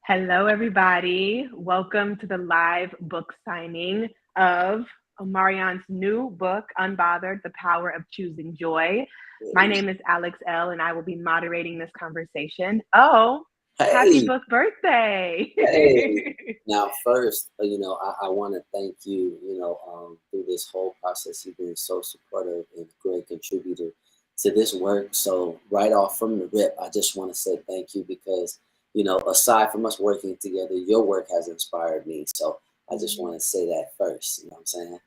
Hello, everybody. Welcome to the live book signing of Omarion's new book, Unbothered, The Power of Choosing Joy. My name is Alex L., and I will be moderating this conversation. Oh, happy Hey, book birthday. hey. Now, first, I want to thank you, through this whole process. You've been so supportive and great contributor to this work. So right off from the rip, I just want to say thank you because, aside from us working together, your work has inspired me. So I just want to say that first, you know what I'm saying?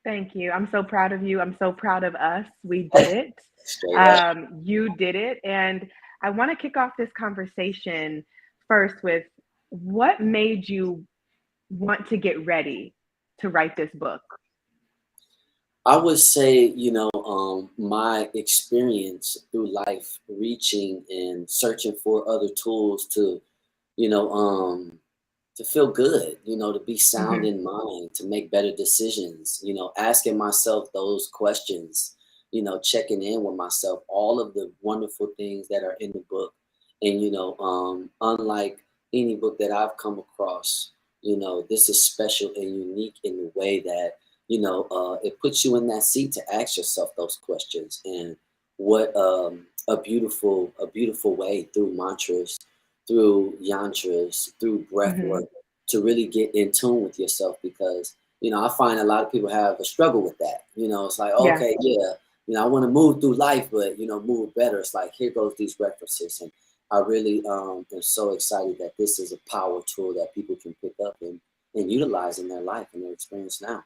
Thank you. I'm so proud of you. I'm so proud of us. We did it. Straight up. You did it. And I want to kick off this conversation first with what made you want to get ready to write this book? I would say, my experience through life, reaching and searching for other tools you know, um, to feel good, to be sound Hmm. in mind, to make better decisions, asking myself those questions, checking in with myself, all of the wonderful things that are in the book. And, unlike any book that I've come across, this is special and unique in the way that, it puts you in that seat to ask yourself those questions. And what a beautiful way through mantras, through yantras, through breath Hmm. work, to really get in tune with yourself. Because I find a lot of people have a struggle with that. It's like, Yeah. okay, yeah, I want to move through life, but move better. It's like, here goes these references. And I really am so excited that this is a power tool that people can pick up and utilize in their life and their experience now.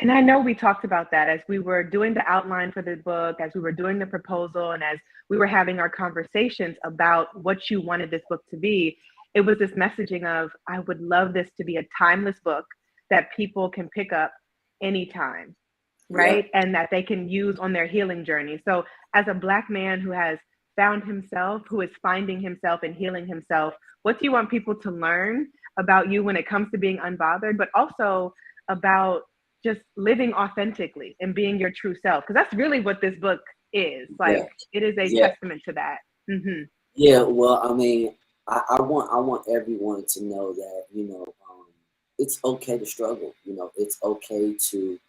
And I know we talked about that as we were doing the outline for the book, as we were doing the proposal, and as we were having our conversations about what you wanted this book to be. It was this messaging of, I would love this to be a timeless book that people can pick up anytime, Yeah. right? And that they can use on their healing journey. So, as a Black man who has found himself, who is finding himself and healing himself, what do you want people to learn about you when it comes to being unbothered, but also about just living authentically and being your true self? Because that's really what this book is. Yeah. Like, it is a Yeah. testament to that. Hmm. Yeah. Well, I mean, I want everyone to know that, it's okay to struggle. It's okay to,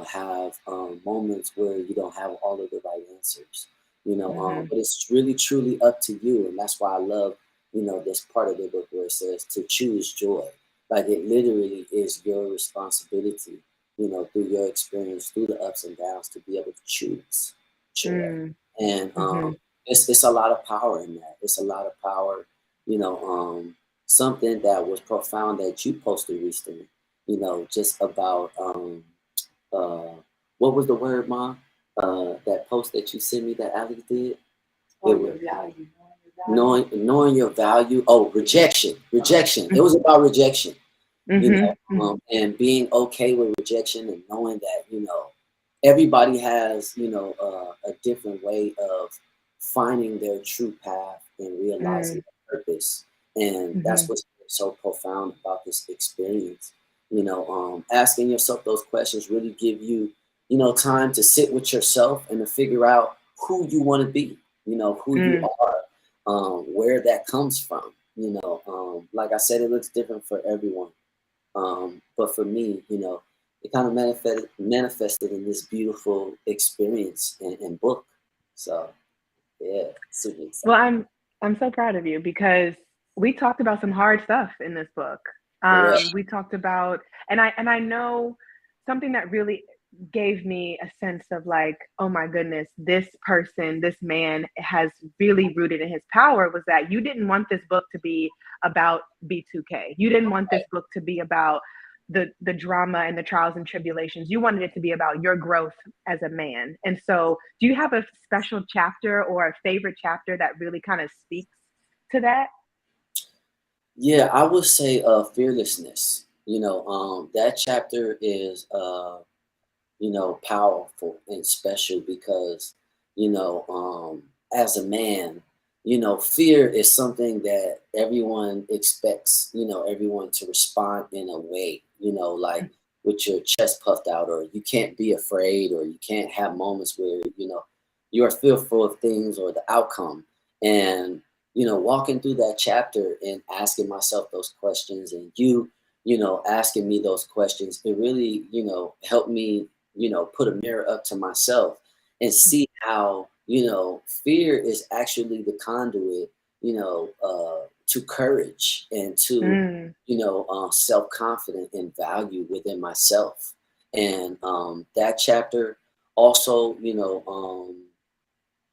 have moments where you don't have all of the right answers, Hmm. but it's really truly up to you. And that's why I love, this part of the book where it says to choose joy. Like, it literally is your responsibility, through your experience, through the ups and downs, to be able to choose joy. And Hmm. it's a lot of power in that. It's a lot of power, you know, something that was profound that you posted recently, just about uh, what was the word, Mom? That post that you sent me that Alex did. Oh, It your was value. knowing your value. Oh, rejection. It was about rejection, Hmm. Hmm. and being okay with rejection and knowing that everybody has a different way of finding their true path and realizing their purpose. And Hmm. that's what's so profound about this experience. Asking yourself those questions really give you time to sit with yourself and to figure out who you want to be, who you Mm. are, where that comes from. Like I said, it looks different for everyone, but for me, it kind of manifested in this beautiful experience and book. So yeah, super Well, excited. I'm so proud of you because we talked about some hard stuff in this book. For real. We talked about, and I know something that really gave me a sense of like, oh my goodness, this person, this man has really rooted in his power, was that you didn't want this book to be about B2K. You didn't want this book to be about the drama and the trials and tribulations. You wanted it to be about your growth as a man. And so, do you have a special chapter or a favorite chapter that really kind of speaks to that? Yeah, I would say fearlessness. That chapter is powerful and special because, as a man, fear is something that everyone expects, everyone to respond in a way, like with your chest puffed out, or you can't be afraid, or you can't have moments where, you are fearful of things or the outcome. And, walking through that chapter and asking myself those questions, and asking me those questions, it really, helped me, put a mirror up to myself and see how, fear is actually the conduit, to courage and to, Mm. self-confidence and value within myself. And that chapter also,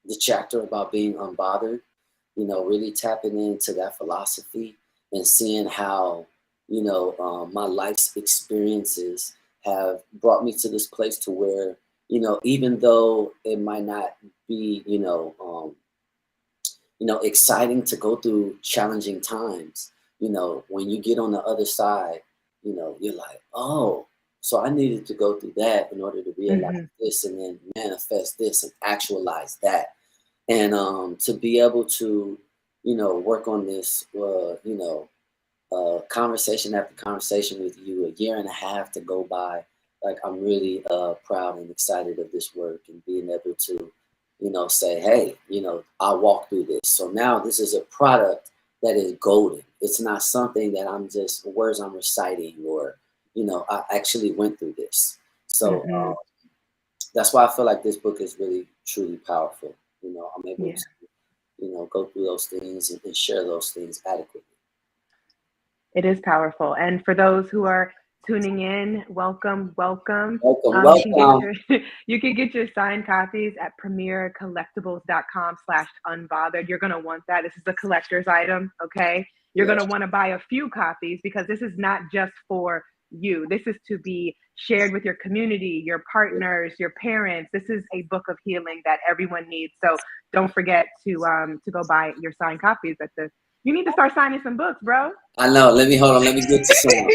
the chapter about being unbothered, really tapping into that philosophy and seeing how, my life's experiences have brought me to this place to where, even though it might not be, exciting to go through challenging times, when you get on the other side, you're like, oh, so I needed to go through that in order to realize Hmm. this and then manifest this and actualize that. And to be able to, work on this, conversation after conversation with you, a year and a half to go by, like I'm really proud and excited of this work and being able to, say, hey, I walked through this. So now this is a product that is golden. It's not something that I'm just words I'm reciting or, I actually went through this. So Hmm. that's why I feel like this book is really, truly powerful. I'm able Yeah, to, go through those things and share those things adequately. it is powerful. And for those who are tuning in, welcome, welcome. Welcome, You can get welcome. your you can get your signed copies at premiercollectibles.com/unbothered. You're gonna want that. This is a collector's item, okay? You're Yeah. gonna want to buy a few copies because this is not just for you. This is to be shared with your community, your partners, your parents. This is a book of healing that everyone needs. So don't forget to go buy your signed copies at the. You need to start signing some books, bro. I know. Let me hold on. Let me get to some.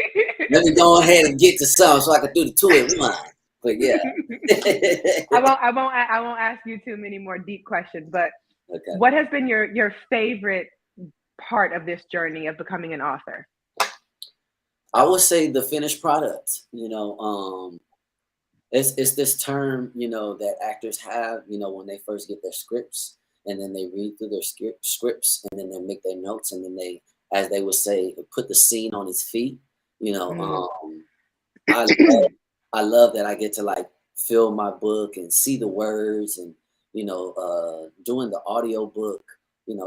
Let me go ahead and get to some so I can do the two in one. But yeah. I won't ask you too many more deep questions, but Okay. what has been your favorite part of this journey of becoming an author? I would say the finished product. It's this term, that actors have, when they first get their scripts, and then they read through their scripts, and then they make their notes, and then they, as they would say, put the scene on his feet. You know, Mm. I love, I love that I get to like fill my book and see the words, and doing the audio book.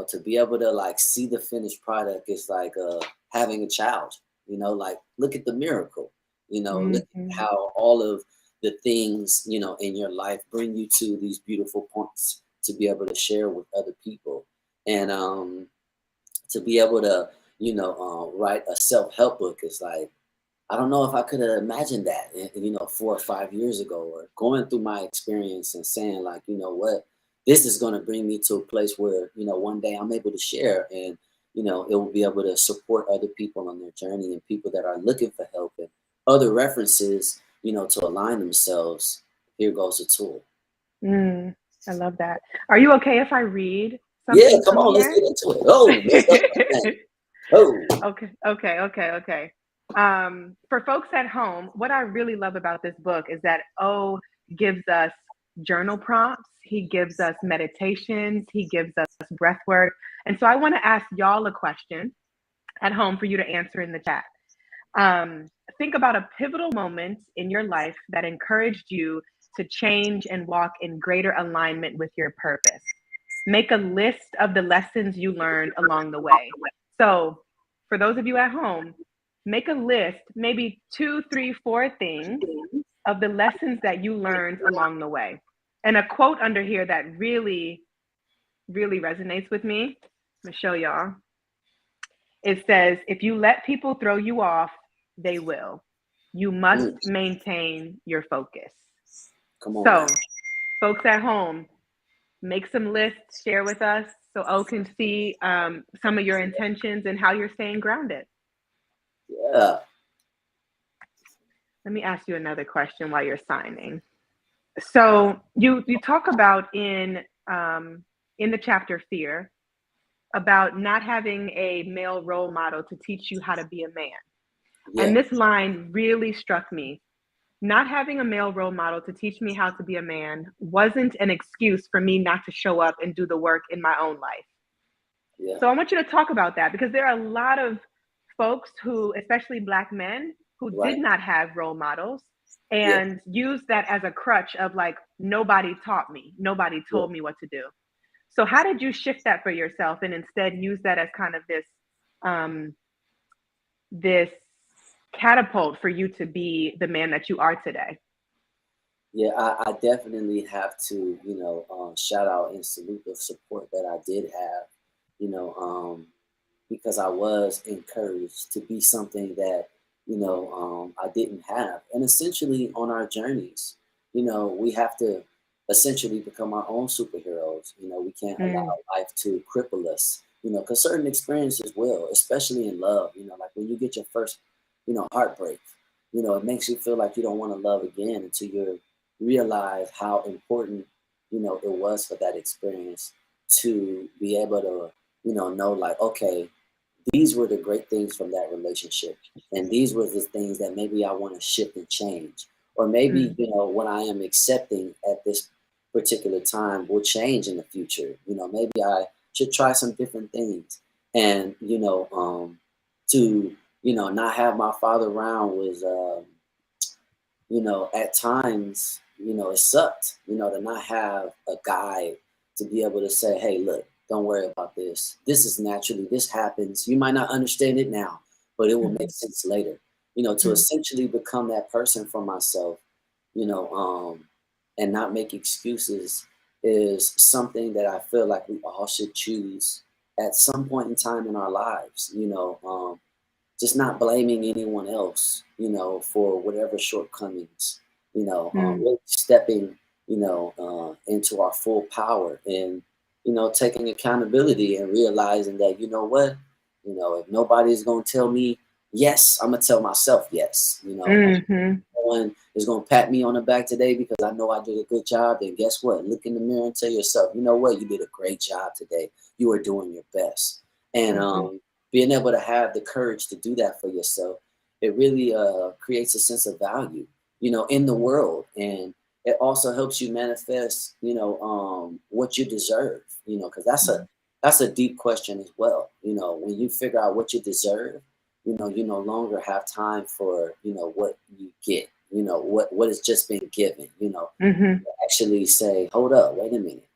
To be able to like see the finished product is like having a child. Like look at the miracle. Look at Mhm. how all of the things in your life bring you to these beautiful points to be able to share with other people, and to be able to write a self-help book is like, I don't know if I could have imagined that 4 or 5 years ago, or going through my experience and saying like, what, this is going to bring me to a place where one day I'm able to share, and it will be able to support other people on their journey and people that are looking for help and other references to align themselves. Here goes a tool. Mm. I love that. Are you okay if I read Yeah, something come from on, let's here? get into it. Oh, let's go. Oh, Okay. For folks at home, what I really love about this book is that O gives us journal prompts, he gives us meditations, he gives us breath work. And so I want to ask y'all a question at home for you to answer in the chat. Think about a pivotal moment in your life that encouraged you to change and walk in greater alignment with your purpose. Make a list of the lessons you learned along the way. So, for those of you at home, make a list, maybe two, three, four things of the lessons that you learned along the way. And a quote under here that really, really resonates with me. I'm gonna show y'all. It says, if you let people throw you off, they will. You must mm, maintain your focus. come on now. So, folks at home, make some lists, share with us so O can see some of your intentions and how you're staying grounded. Yeah. Let me ask you another question while you're signing. So you talk about in the chapter fear about not having a male role model to teach you how to be a man. Yeah. And this line really struck me. Not having a male role model to teach me how to be a man wasn't an excuse for me not to show up and do the work in my own life. Yeah. So I want you to talk about that, because there are a lot of folks who, especially Black men, who did Right. not have role models Yeah. and used that as a crutch of like, nobody taught me, nobody Yeah. told me what to do. So how did you shift that for yourself and instead use that as kind of um, this catapult for you to be the man that you are today? Yeah, I definitely have to, shout out and salute the support that I did have, you know, because I was encouraged to be something that, I didn't have. And essentially on our journeys, we have to essentially become our own superheroes. We can't allow Mm, life to cripple us, because certain experiences will, especially in love, like when you get your first, heartbreak, it makes you feel like you don't want to love again until you realize how important, it was for that experience to be able to, know like, okay, these were the great things from that relationship. And these were the things that maybe I want to shift and change. Or maybe, mm, what I am accepting at this particular time will change in the future. Maybe I should try some different things. And, to, not have my father around was, at times, it sucked, to not have a guide to be able to say, hey, look, don't worry about this. This is naturally, this happens. You might not understand it now, but it will make mm, sense later. To mm, essentially become that person for myself, you know, um, and not make excuses is something that I feel like we all should choose at some point in time in our lives. Just not blaming anyone else, for whatever shortcomings, mm, really stepping, into our full power and, taking accountability and realizing that, what, if nobody's going to tell me yes, I'm going to tell myself yes, mhm, no one is going to pat me on the back today because I know I did a good job. Then guess what? Look in the mirror and tell yourself, you know what? You did a great job today. You are doing your best. And mhm, being able to have the courage to do that for yourself, it really creates a sense of value, in the world. And it also helps you manifest, what you deserve, because mm, that's a deep question as well. When you figure out what you deserve, you no longer have time for, what you get, what has just been given, mhm, actually say, hold up, wait a minute,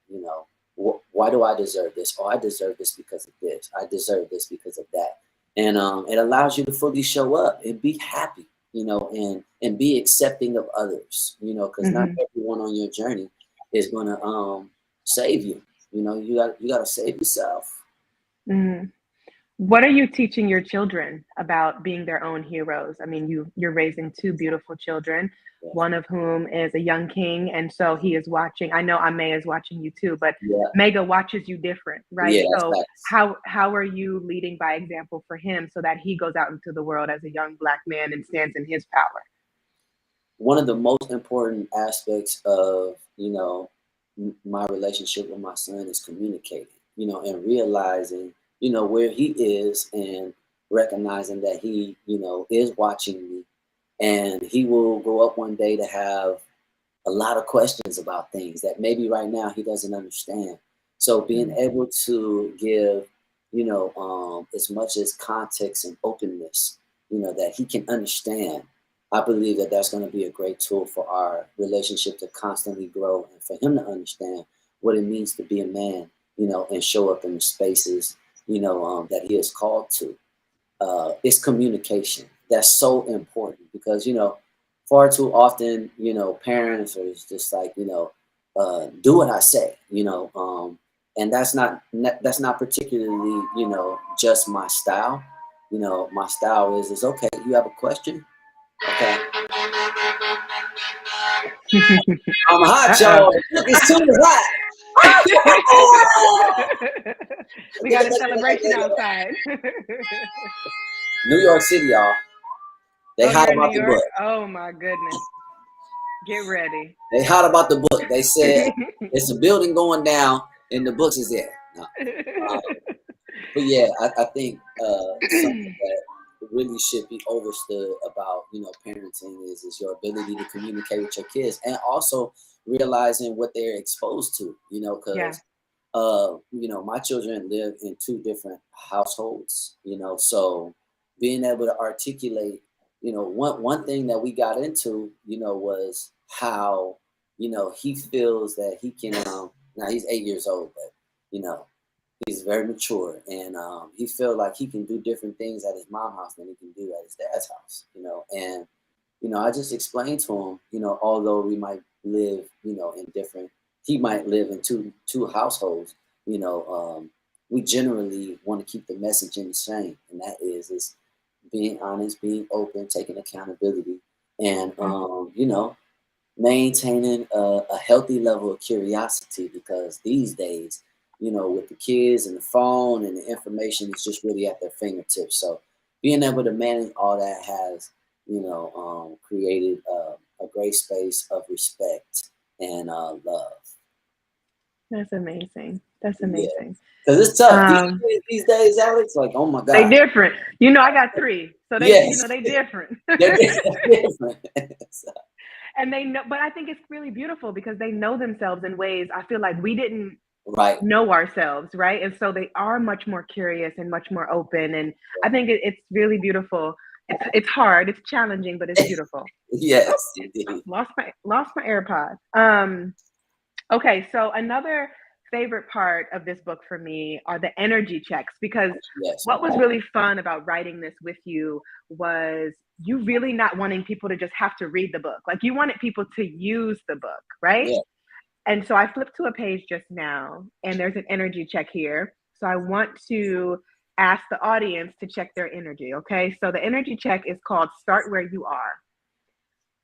why do I deserve this? Oh, I deserve this because of this. I deserve this because of that. And it allows you to fully show up and be happy, and be accepting of others, because not mhm, everyone on your journey is going to save you. You got to save yourself. mhm. What are you teaching your children about being their own heroes? I mean, you're raising two beautiful children, Yeah. one of whom is a young king, and so he is watching. I know Ame is watching you too, but Yeah. Mega watches you different, right? Yeah. That's So facts. how are you leading by example for him so that he goes out into the world as a young Black man and stands in his power? One of the most important aspects of my relationship with my son is communicating, and realizing where he is and recognizing that he is watching me, and he will grow up one day to have a lot of questions about things that maybe right now he doesn't understand. So being Mm, able to give, as much as context and openness, that he can understand, I believe that that's going to be a great tool for our relationship to constantly grow and for him to understand what it means to be a man, and show up in the spaces, that he is called to. It's communication. That's so important because far too often parents are just like do what I say, and that's not particularly just my style. My style is okay. You have a question? Okay. I'm hot, uh-oh. y'all. Look, it's too hot. We got a celebration outside. New York City, y'all. They Oh, hot you're in New about the York? book. Oh my goodness. Get ready. They hot about the book. They said it's a building going down and the books is there. No. Uh, but yeah, I think something that really should be understood about parenting is your ability to communicate with your kids and also realizing what they're exposed to. Yeah. Because my children live in two different households, so being able to articulate, one thing that we got into, was how, he feels that he can, now he's 8 years old, but, he's very mature, and he feels like he can do different things at his mom's house than he can do at his dad's house, and, I just explained to him, although we might live, in different, he might live in two households, we generally want to keep the messaging the same, and that is being honest, being open, taking accountability, and maintaining a healthy level of curiosity, because these days, with the kids and the phone and the information is just really at their fingertips. So being able to manage all that has, created a great space of respect and love. That's amazing. That's Yeah. amazing. Because it's tough these days, Alex. Like, oh my God, they different. I got 3, so they, yes. they different. They're different. And they know, but I think it's really beautiful because they know themselves in ways I feel like we didn't right. know ourselves, right? And so they are much more curious and much more open. And I think it's really beautiful. It's hard, it's challenging, but it's beautiful. Yes, indeed. Lost my AirPod. Okay, so another favorite part of this book for me are the energy checks, because what was really fun about writing this with you was you really not wanting people to just have to read the book. Like, you wanted people to use the book, right? Yeah. And so I flipped to a page just now, and there's an energy check here. So I want to ask the audience to check their energy, okay? So the energy check is called Start Where You Are.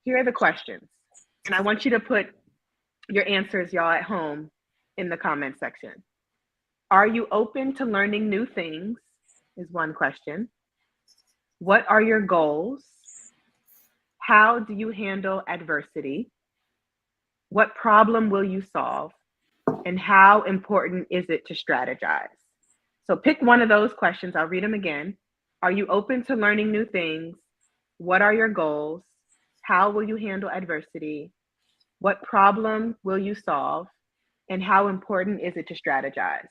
Here are the questions. And I want you to put your answers, y'all at home, in the comment section. Are you open to learning new things? Is one question. What are your goals? How do you handle adversity? What problem will you solve? And how important is it to strategize? So pick one of those questions. I'll read them again. Are you open to learning new things? What are your goals? How will you handle adversity? What problem will you solve? And how important is it to strategize?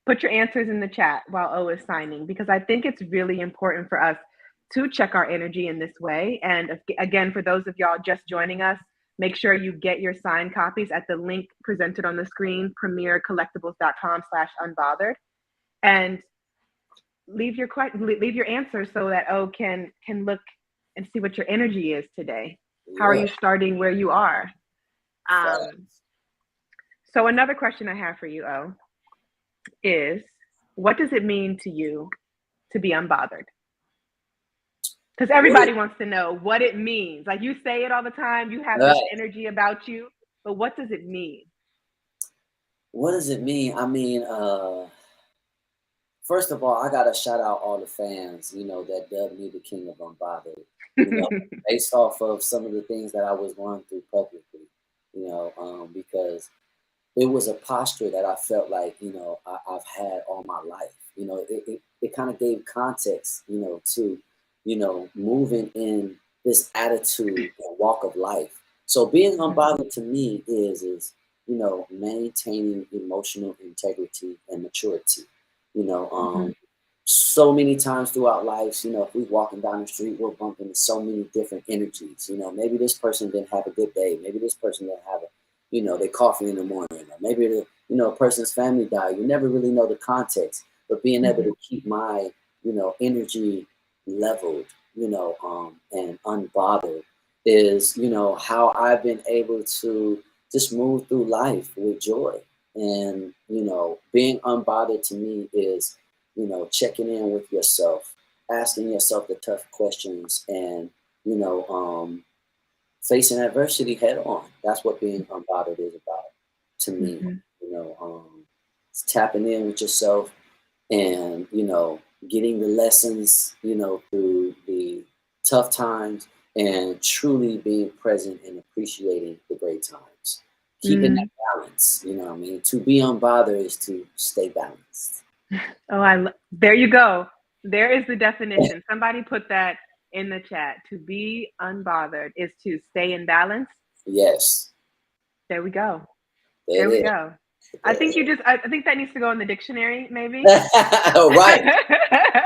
Put your answers in the chat while O is signing, because I think it's really important for us to check our energy in this way. And again, for those of y'all just joining us, make sure you get your signed copies at the link presented on the screen, premiercollectibles.com/unbothered, and leave your answers so that O can look and see what your energy is today. How are you starting where you are? So another question I have for you, O, is what does it mean to you to be unbothered? Because everybody wants to know what it means. Like, you say it all the time, you have this energy about you, but what does it mean? What does it mean? I mean, first of all, I gotta shout out all the fans, that dubbed me the King of Unbothered, based off of some of the things that I was going through publicly, because it was a posture that I felt like, I've had all my life. It kind of gave context, to, moving in this attitude and walk of life. So being unbothered to me is maintaining emotional integrity and maturity. So many times throughout life, if we're walking down the street, we're bumping into so many different energies. Maybe this person didn't have a good day. Maybe this person didn't have they coffee in the morning, or maybe a person's family died. You never really know the context, but being able to keep my, energy leveled, and unbothered is, how I've been able to just move through life with joy. And, being unbothered to me is, checking in with yourself, asking yourself the tough questions, and, facing adversity head on. That's what being unbothered is about to me. It's tapping in with yourself and, getting the lessons, through the tough times, and truly being present and appreciating the great times. Keeping that balance, To be unbothered is to stay balanced. Oh, there you go. There is the definition. Somebody put that in the chat. To be unbothered is to stay in balance. Yes. There we go. There we go. I think I think that needs to go in the dictionary, maybe. Right.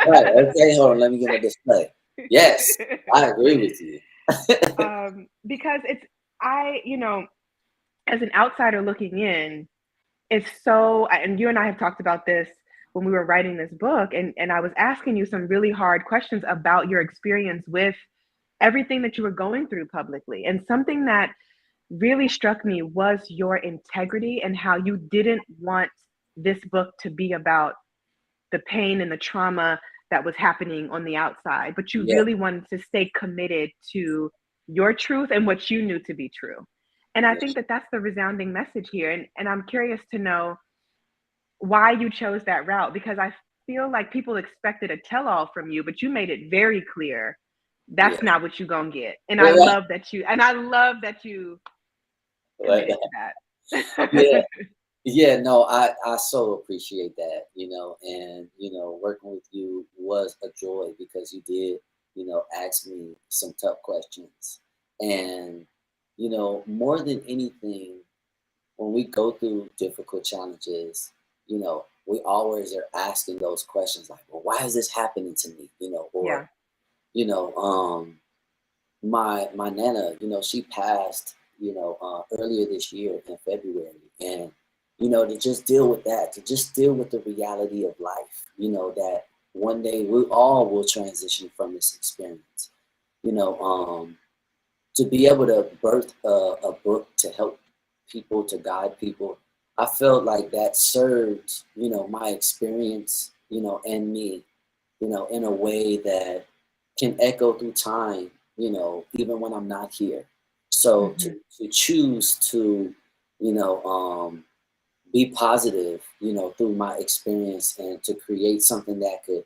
Right. Okay, hold on. Let me get my display. Yes, I agree with you. Because you know, as an outsider looking in, it's so, and you and I have talked about this when we were writing this book, and I was asking you some really hard questions about your experience with everything that you were going through publicly. And something that really struck me was your integrity and how you didn't want this book to be about the pain and the trauma that was happening on the outside, but you Yeah. really wanted to stay committed to your truth and what you knew to be true. And I Yeah. think that that's the resounding message here. And I'm curious to know why you chose that route, because I feel like people expected a tell all from you, but you made it very clear Yeah. that's not what you're going to get. And I Right. love that you Right. committed to Yeah. that. Yeah, no, I so appreciate that, and working with you was a joy because you did, ask me some tough questions. And, more than anything, when we go through difficult challenges, we always are asking those questions like, well, why is this happening to me? Or, Yeah. you know, um, my nana, she passed, earlier this year in February, and to just deal with that, to just deal with the reality of life, that one day we all will transition from this experience, you know, um, to be able to birth a book to help people, to guide people. I felt like that served, my experience, and me, in a way that can echo through time, even when I'm not here. So Mm-hmm. to choose to, you know, um, be positive, through my experience and to create something that could,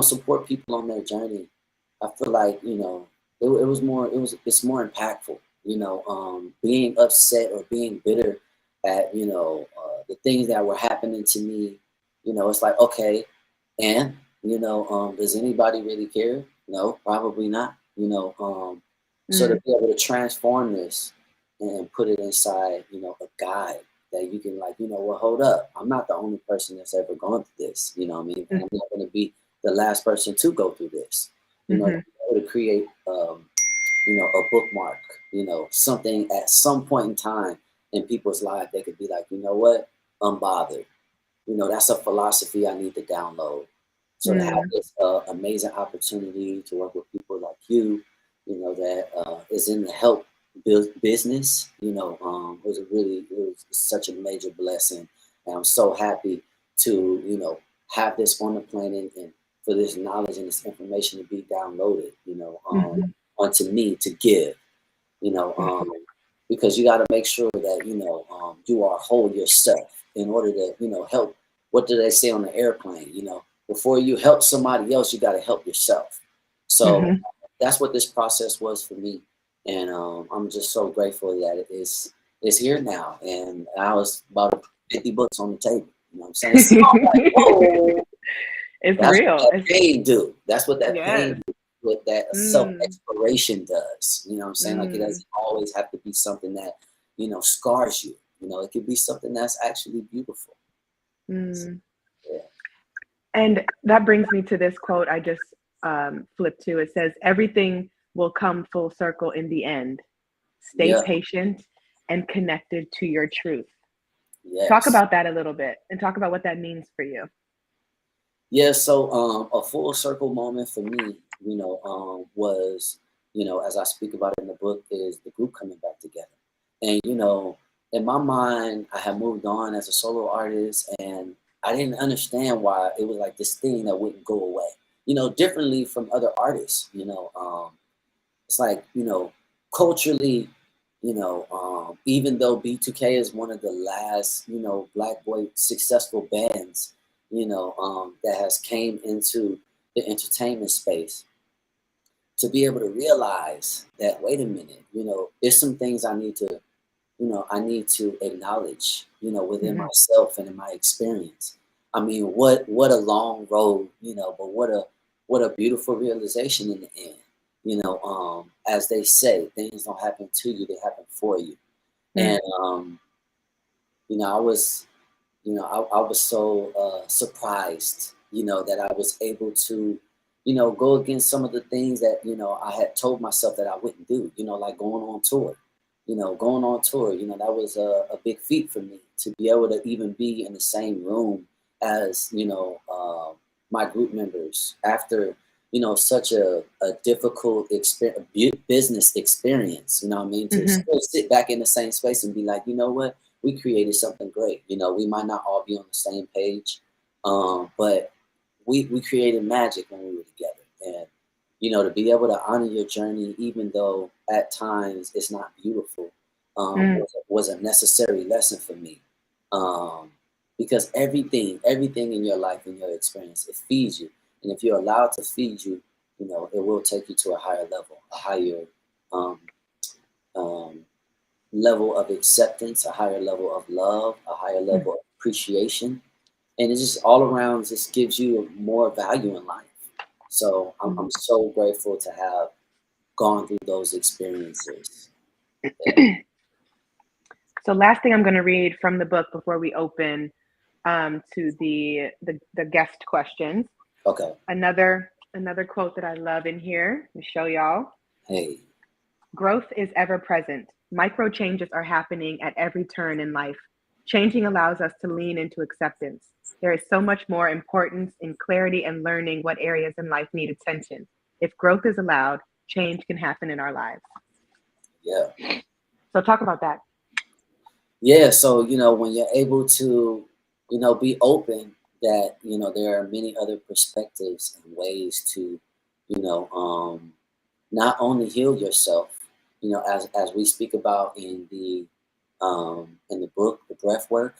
support people on their journey. I feel like, it's more impactful, being upset or being bitter at, the things that were happening to me, it's like, okay, and, does anybody really care? No, probably not, so to Mm. be able to transform this and put it inside, a guide that you can like, well, hold up. I'm not the only person that's ever gone through this, what I mean? And I'm not going to be the last person to go through this, Mm-hmm. to create, a bookmark, something at some point in time in people's life, they could be like, you know what? Unbothered. That's a philosophy I need to download. So to have Mm. this amazing opportunity to work with people like you, that is in the help business, it was such a major blessing. And I'm so happy to, have this on the planet and for this knowledge and this information to be downloaded, Mm-hmm. onto me to give, you know, um, because you got to make sure that, you are whole yourself in order to, help. What do they say on the airplane? Before you help somebody else, you got to help yourself. So Mm-hmm. that's what this process was for me, and I'm just so grateful that it's here now. And I was about 50 books on the table. You know what I'm saying? So I'm like, whoa, It's that's what real. that pain do. That's what that Yes. pain do. What that self Mm. exploration does. You know what I'm saying? Like it Mm. doesn't always have to be something that scars you. It could be something that's actually beautiful. Mm. Yeah. And that brings me to this quote I just flipped to. It says, "Everything will come full circle in the end. Stay Yeah. patient and connected to your truth." Talk Yes. about that a little bit and talk about what that means for you. Yeah, so a full circle moment for me, was, as I speak about in the book, is the group coming back together. And, in my mind, I had moved on as a solo artist and I didn't understand why it was like this thing that wouldn't go away, differently from other artists, it's like, culturally, even though B2K is one of the last, Black boy successful bands, that has came into the entertainment space, to be able to realize that, wait a minute, there's some things I need to acknowledge, within Mm-hmm. myself and in my experience. I mean, what a long road, but what a beautiful realization in the end. As they say, things don't happen to you; they happen for you. Mm. And I was You know, I was so surprised, you know, that I was able to, you know, go against some of the things that, you know, I had told myself that I wouldn't do, you know, like going on tour. You know, going on tour, you know, that was a big feat for me to be able to even be in the same room as, you know, my group members after, you know, such a difficult business experience, you know what I mean? To Hmm. still sit back in the same space and be like, you know what, we created something great. You know, we might not all be on the same page, but we created magic when we were together. And you know, to be able to honor your journey, even though at times it's not beautiful, Mm. was a necessary lesson for me. Um, because everything in your life, in your experience, it feeds you. And if you're allowed to feed you, you know, it will take you to a higher level, a higher um, um, level of acceptance, a higher level of love, a higher Mm. level of appreciation. And it just all around just gives you more value in life. So I'm so grateful to have gone through those experiences. Yeah. So last thing I'm going to read from the book before we open to the guest questions. Okay. Another quote that I love in here. Let me show y'all. Hey. Growth is ever present. Micro changes are happening at every turn in life. Changing allows us to lean into acceptance. There is so much more importance in clarity and learning what areas in life need attention. If growth is allowed, change can happen in our lives. Yeah. So talk about that. Yeah. So, you know, when you're able to, you know, be open that, you know, there are many other perspectives and ways to, you know, not only heal yourself, you know, as we speak about in the book, the breath work,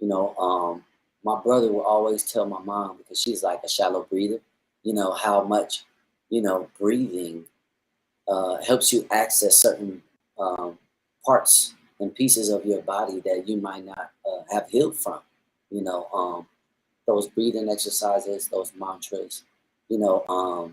you know, my brother will always tell my mom, because she's like a shallow breather, you know, how much, you know, breathing helps you access certain um, parts and pieces of your body that you might not have healed from. You know, those breathing exercises, those mantras, you know,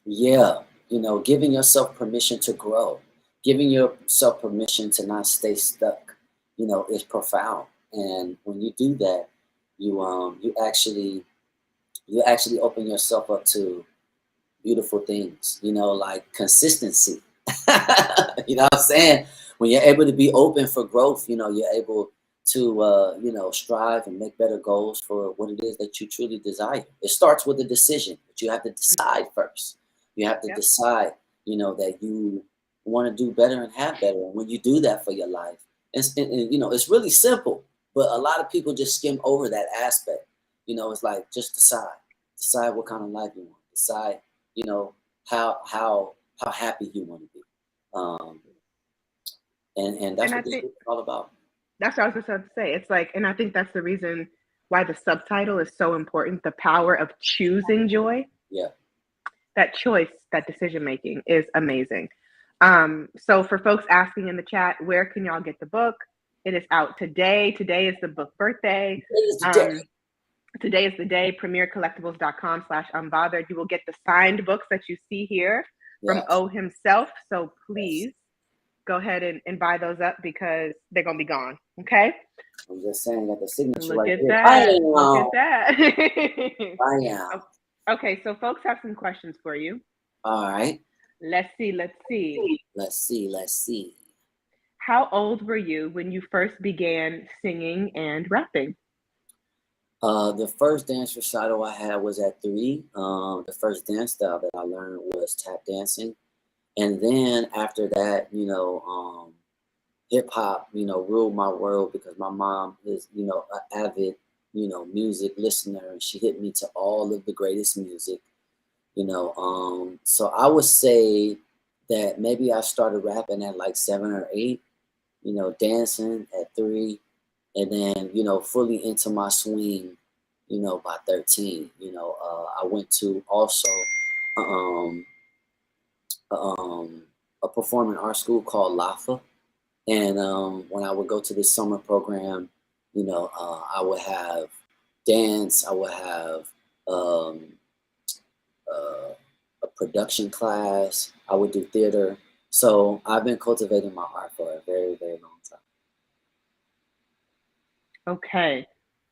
yeah, you know, giving yourself permission to grow, giving yourself permission to not stay stuck, you know, is profound. And when you do that, you actually open yourself up to beautiful things, you know, like consistency. You know what I'm saying? When you're able to be open for growth, you know, you're able to, you know, strive and make better goals for what it is that you truly desire. It starts with a decision, but you have to decide first. You have to Yep. decide, you know, that you want to do better and have better. And when you do that for your life, you know, it's really simple, but a lot of people just skim over that aspect. You know, it's like just decide what kind of life you want, decide, you know, how happy you want to be, um, and that's And I what this think book is all about. that's what I was just about to say. It's like, and I think that's the reason why the subtitle is so important. The power of choosing joy. Yeah. That choice, that decision making is amazing. So for folks asking in the chat, where can y'all get the book? It is out today. Today is the book birthday. Today. Um, Today is the day. Premiercollectibles.com/unbothered. You will get the signed books that you see here from Yes. O himself. So Yes. please go ahead and buy those up because they're gonna be gone. Okay. I'm just saying, got the signature Look right at here. that. Look at Bam. that. Bam. Okay, so folks have some questions for you. All right. Let's see. Let's see. Let's see. Let's see. How old were you when you first began singing and rapping? The first dance recital I had was at 3. The first dance style that I learned was tap dancing, and then after that, you know, hip hop, you know, ruled my world because my mom is, you know, an avid, you know, music listener, and she hit me to all of the greatest music, you know. So I would say that maybe I started rapping at like 7 or 8, you know, dancing at 3, and then, you know, fully into my swing, you know, by 13. You know, I went to also um, um, a performing arts school called LAFA. And when I would go to this summer program, you know, I would have dance, I would have um, uh, a production class, I would do theater. So I've been cultivating my art for a very, very long time. Okay.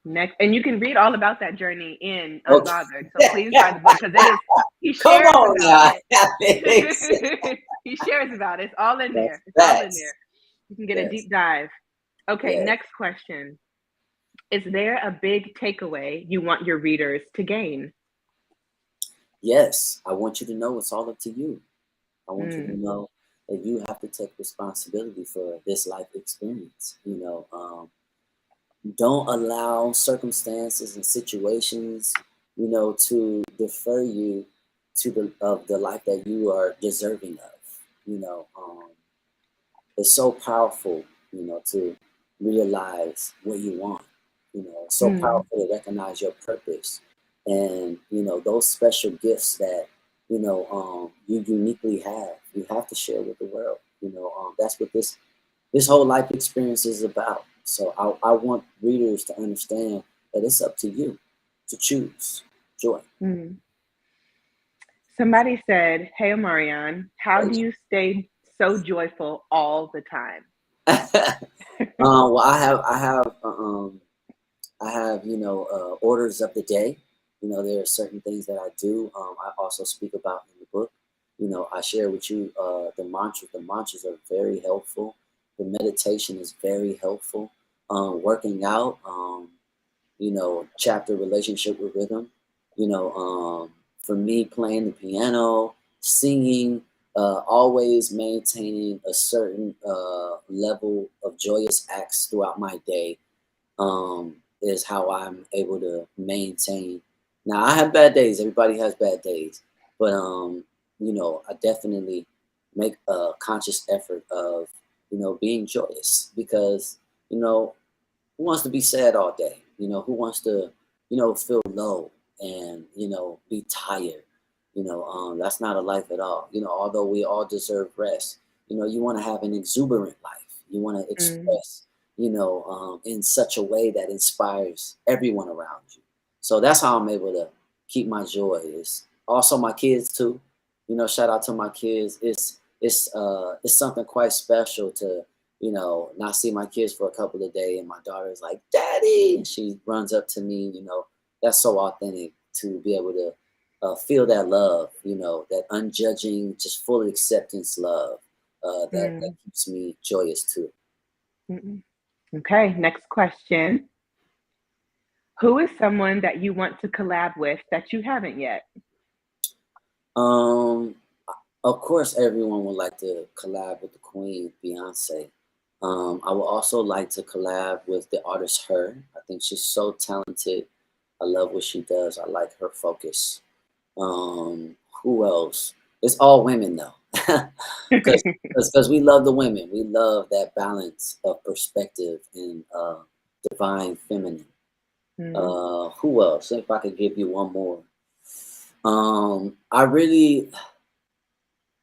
Next, and you can read all about that journey in Okay. Unbothered. So please buy the book because it is. He Come shares on about now. it. He shares about it. It's all in there. It's all in there. That's You can get a yes, deep dive. Okay. yes, Next question: is there a big takeaway you want your readers to gain? yes. I want you to know it's all up to you. I want you to Mm, know that you have to take responsibility for this life experience. Don't allow circumstances and situations, to defer you to the life that you are deserving of. You know, it's so powerful, to realize what you want. It's so mm, powerful to recognize your purpose and those special gifts that you uniquely have. You have to share with the world. That's what this whole life experience is about. So I want readers to understand that it's up to you to choose joy. mm. Somebody said, "Hey, Omarion, how do you stay so joyful all the time?" Well, I have orders of the day. There are certain things that I do. I also speak about in the book. I share with you the mantras. The mantras are very helpful. The meditation is very helpful. Working out, chapter relationship with rhythm. For me, playing the piano, singing, always maintaining a certain level of joyous acts throughout my day is how I'm able to maintain. Now I have bad days. Everybody has bad days, but I definitely make a conscious effort of being joyous because you know who wants to be sad all day? Who wants to feel low and be tired? That's not a life at all. Although we all deserve rest, you want to have an exuberant life. You want to Mm, express in such a way that inspires everyone around you. So that's how I'm able to keep my joy. Is also my kids too. Shout out to my kids. It's something quite special to not see my kids for a couple of days, and my daughter's like, "Daddy," and she runs up to me. That's so authentic to be able to feel that love. That unjudging, just full acceptance love. That mm, keeps me joyous too. mm. Okay, next question. Who is someone that you want to collab with that you haven't yet? Um, of course, everyone would like to collab with the Queen, Beyonce. I would also like to collab with the artist Her. I think she's so talented. I love what she does. I like her focus. Who else? It's all women though, because we love the women. We love that balance of perspective and divine feminine. Mm, Who else? If I could give you one more, I really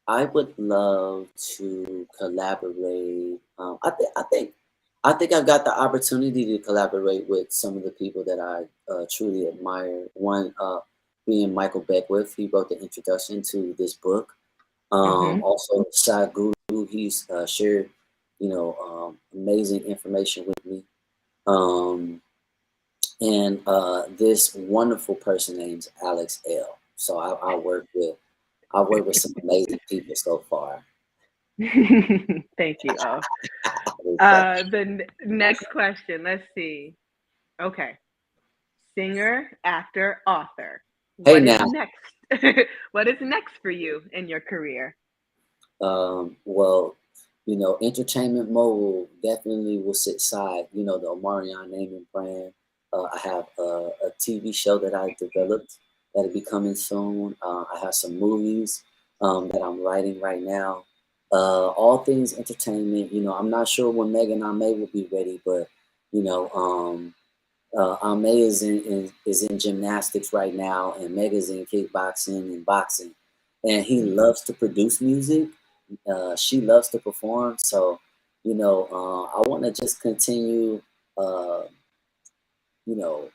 I would love to collaborate. I think I've got the opportunity to collaborate with some of the people that I truly admire. One being Michael Beckwith. He wrote the introduction to this book. mhm. Also, Sadhguru. He's shared, amazing information with me. Um, and this wonderful person named Alex L. So I work with some amazing people so far. Thank you. Oh, next question. Let's see. Okay, singer, actor, author. Hey What is now, next? What is next for you in your career? well, entertainment mogul definitely will sit side. The Omarion name and brand. I have a TV show that I developed that'll be coming soon. I have some movies that I'm writing right now. All things entertainment. I'm not sure when Megan May will be ready, but you know, Ame is in gymnastics right now, and Mega's in kickboxing and boxing. And he Mhm. loves to produce music. She loves to perform. So, I want to just continue, uh,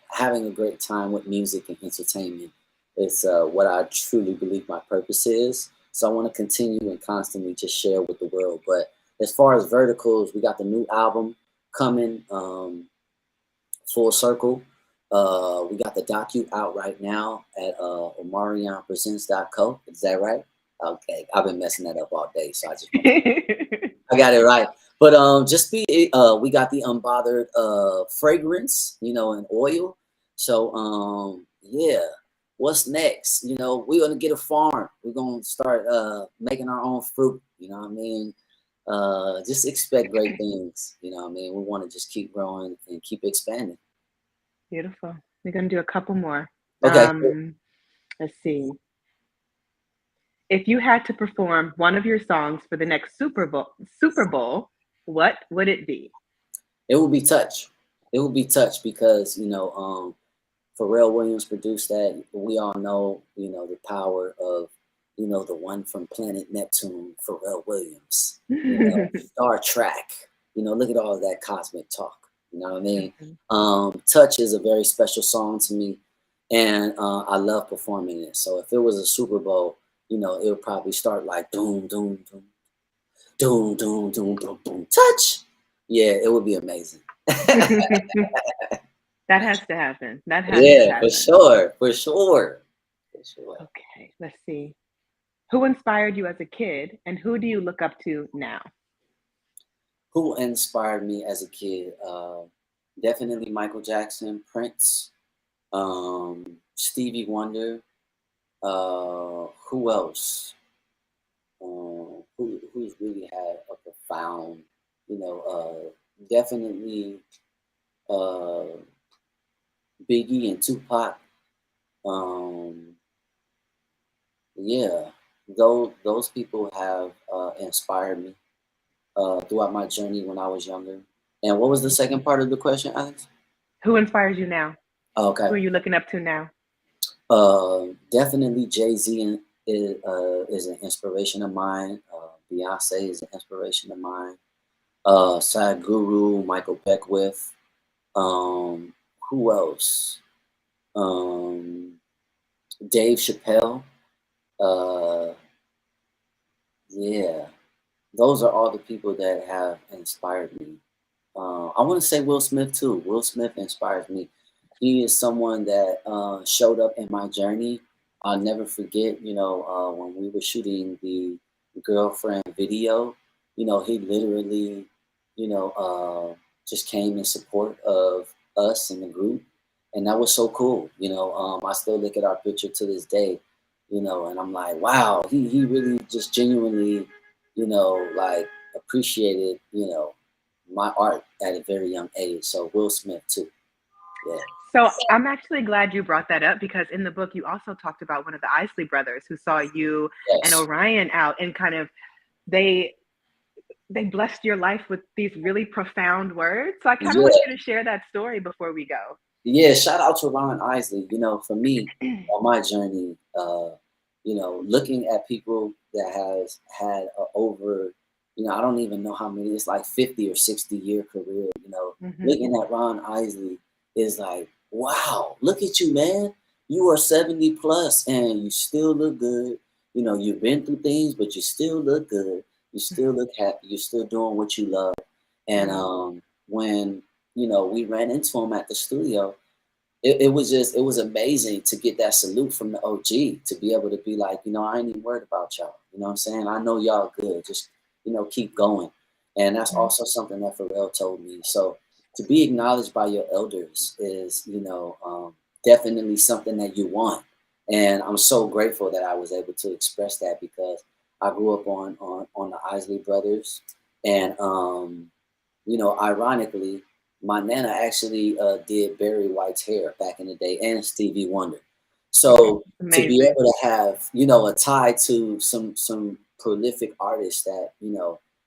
having a great time with music and entertainment. It's what I truly believe my purpose is. So I want to continue and constantly just share with the world. But as far as verticals, we got the new album coming. full circle. We got the docu out right now at omarionpresents.co. Is that right? Okay, I've been messing that up all day, so I just want to, I got it right. But we got the Unbothered fragrance, and oil. So yeah, what's next? We're gonna get a farm. We're gonna start making our own fruit. You know what I mean? Just expect great things. You know what I mean? We want to just keep growing and keep expanding. Beautiful. We're gonna do a couple more. Okay, cool. Let's see. If you had to perform one of your songs for the next Super Bowl, what would it be? It will be Touch. It will be Touch because Pharrell Williams produced that. We all know, the power of, the one from Planet Neptune, Pharrell Williams. Star Trek. Look at all of that cosmic talk. You know what I mean? Touch is a very special song to me, and I love performing it. So if it was a Super Bowl, it would probably start like doom, doom, doom, doom, doom, doom, doom, doom, touch. Yeah, it would be amazing. That has to happen. That has to Yeah, happen. for sure. Okay, let's see. Who inspired you as a kid, and who do you look up to now? Who inspired me as a kid? Definitely Michael Jackson, Prince, Stevie Wonder. Who else? Who's really had a profound, definitely Biggie and Tupac. Yeah, those people have inspired me throughout my journey when I was younger. And what was the second part of the question, Alex? Who inspires you now? Okay. Who are you looking up to now? Definitely Jay-Z is an inspiration of mine. Beyonce is an inspiration of mine. Sadhguru, Michael Beckwith. Who else? Dave Chappelle. Yeah, those are all the people that have inspired me. I want to say Will Smith too. Will Smith inspires me. He is someone that showed up in my journey. I'll never forget, when we were shooting the girlfriend video, he literally, just came in support of us and the group. And that was so cool. I still look at our picture to this day, and I'm like, wow, he really just genuinely, like appreciated, my art at a very young age. So Will Smith too. Yeah. So I'm actually glad you brought that up because in the book you also talked about one of the Isley brothers who saw you and Yes. Omarion out and kind of they blessed your life with these really profound words. So I kind of want you to share that story before we go. Yeah, shout out to Ron Isley. For me, on my journey, looking at people that has had over, I don't even know how many, it's like 50 or 60-year career, looking at Ron Isley is like, wow, look at you, man. You are 70 plus and you still look good. You've been through things, but you still look good. You still look happy. You're still doing what you love. And when we ran into him at the studio, it was amazing to get that salute from the OG, to be able to be like, I ain't even worried about y'all. You know what I'm saying? I know y'all good. Just, keep going. And that's also something that Pharrell told me. So to be acknowledged by your elders is, definitely something that you want. And I'm so grateful that I was able to express that because I grew up on the Isley Brothers. And, ironically, my nana actually did Barry White's hair back in the day and Stevie Wonder. So to be able to have, a tie to some prolific artists that,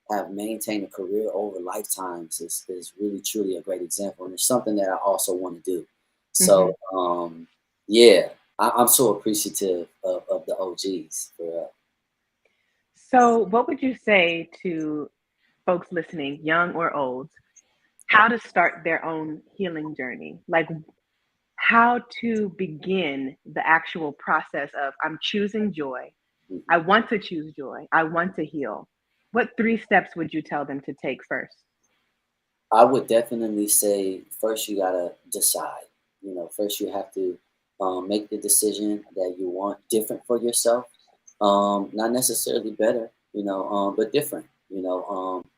have maintained a career over lifetimes is really, truly a great example. And it's something that I also want to do. So, yeah, I'm so appreciative of the OGs. So what would you say to folks listening, young or old, how to start their own healing journey? Like how to begin the actual process of I'm choosing joy. I want to choose joy. I want to heal. What 3 steps would you tell them to take first? I would definitely say first you gotta decide. First you have to make the decision that you want different for yourself. Not necessarily better, but different.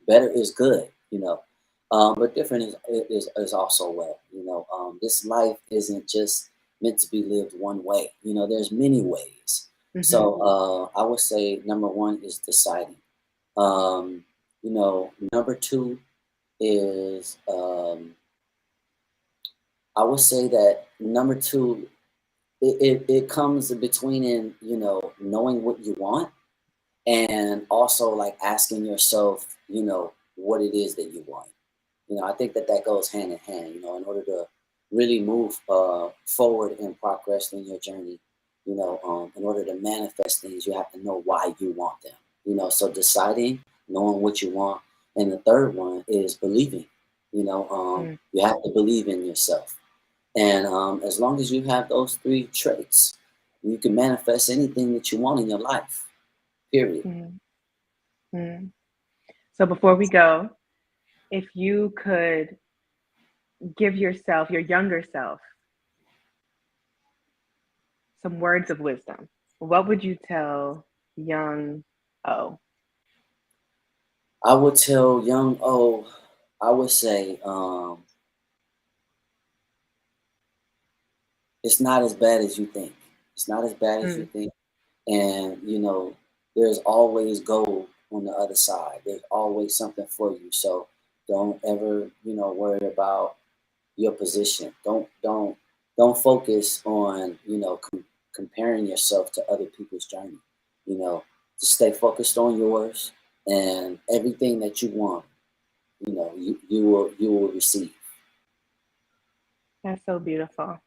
Better is good, but different is also well. This life isn't just meant to be lived one way. There's many ways. Hmm. So I would say number one is deciding. Number two is I would say that number two it comes between in knowing what you want and also like asking yourself what it is that you want. I think that that goes hand in hand. In order to really move forward and progress in your journey, in order to manifest things, you have to know why you want them. So deciding, knowing what you want, and the third one is believing. You have to believe in yourself, and as long as you have those three traits, you can manifest anything that you want in your life. Period. Mm-hmm. So before we go, if you could give yourself, your younger self, some words of wisdom, what would you tell young O? I would tell young O, I would say, it's not as bad as you think. It's not as bad as you Mm, think. And, there's always gold on the other side. There's always something for you. So don't ever, worry about your position. Don't focus on, comparing yourself to other people's journey. You know, just stay focused on yours and everything that you want, you will receive. that's so beautiful.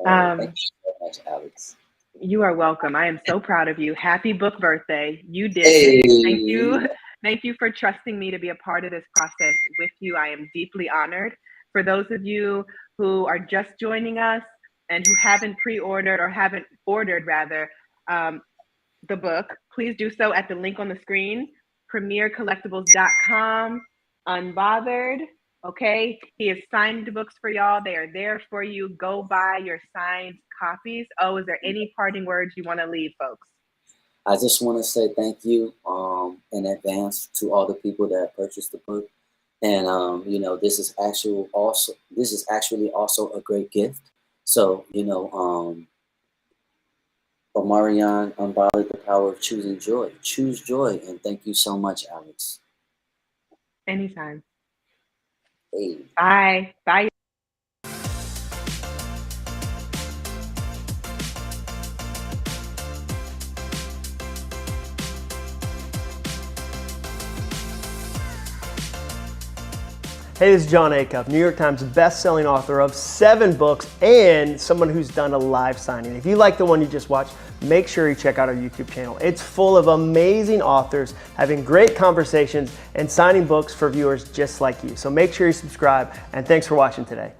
Thank Um, you so much, Alex. you are welcome. I am so proud of you. Happy book birthday. You did it. Thank Hey, you. Thank you for trusting me to be a part of this process with you. I am deeply honored. For those of you who are just joining us and who haven't pre-ordered or haven't ordered rather, um, the book, please do so at the link on the screen, premiercollectibles.com, Unbothered. Okay, he has signed books for y'all. They are there for you. Go buy your signed copies. Oh, is there any parting words you want to leave, folks? I just want to say thank you in advance to all the people that purchased the book. And this is actually also a great gift. So Omarion, Unbothered, the power of choosing joy. Choose joy, and thank you so much, Alex. Anytime. Hey. Bye. Bye. Hey, this is John Acuff, New York Times best-selling author of 7 books and someone who's done a live signing. If you like the one you just watched, make sure you check out our YouTube channel. It's full of amazing authors having great conversations and signing books for viewers just like you. So make sure you subscribe, and thanks for watching today.